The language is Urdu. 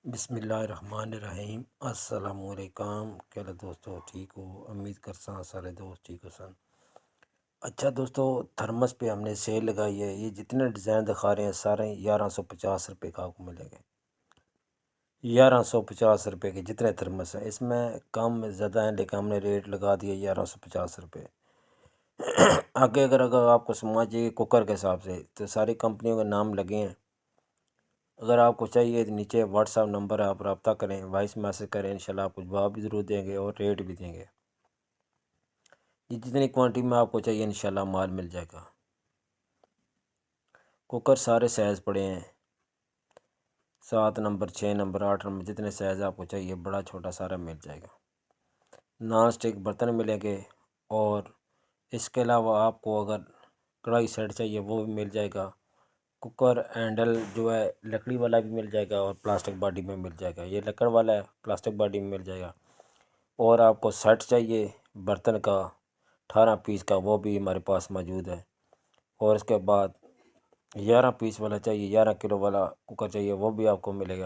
بسم اللہ الرحمن الرحیم۔ السلام علیکم۔ کیا دوستو ٹھیک ہو؟ امید کرساں سارے دوست ٹھیک ہو سن۔ اچھا دوستو، تھرمس پہ ہم نے سیل لگائی ہے۔ یہ جتنے ڈیزائن دکھا رہے ہیں سارے 1150 روپے کا آپ کو ملے گا۔ 1150 روپے کے جتنے تھرمس ہیں، اس میں کم زیادہ ہیں لیکن ہم نے ریٹ لگا دیا 1150 روپے۔ آگے اگر آپ کو سمجھ چاہیے کوکر کے حساب سے تو ساری کمپنیوں کے نام لگے ہیں۔ اگر آپ کو چاہیے تو نیچے واٹس ایپ نمبر ہے، آپ رابطہ کریں، وائس میسج کریں، انشاءاللہ آپ کو جواب بھی ضرور دیں گے اور ریٹ بھی دیں گے۔ یہ جتنی کوانٹٹی میں آپ کو چاہیے انشاءاللہ مال مل جائے گا۔ کوکر سارے سائز پڑے ہیں، 7 نمبر 6 نمبر 8 نمبر، جتنے سائز آپ کو چاہیے بڑا چھوٹا سارا مل جائے گا۔ نان سٹک برتن ملیں گے، اور اس کے علاوہ آپ کو اگر کڑھائی سیٹ چاہیے وہ بھی مل جائے گا۔ کوکر ہینڈل جو ہے لکڑی والا بھی مل جائے گا اور پلاسٹک باڈی میں مل جائے گا۔ یہ لکڑ والا ہے، پلاسٹک باڈی میں مل جائے گا۔ اور آپ کو سیٹ چاہیے برتن کا 18 پیس کا، وہ بھی ہمارے پاس موجود ہے۔ اور اس کے بعد 11 پیس والا چاہیے، 11 کلو والا کوکر چاہیے، وہ بھی آپ کو ملے گا۔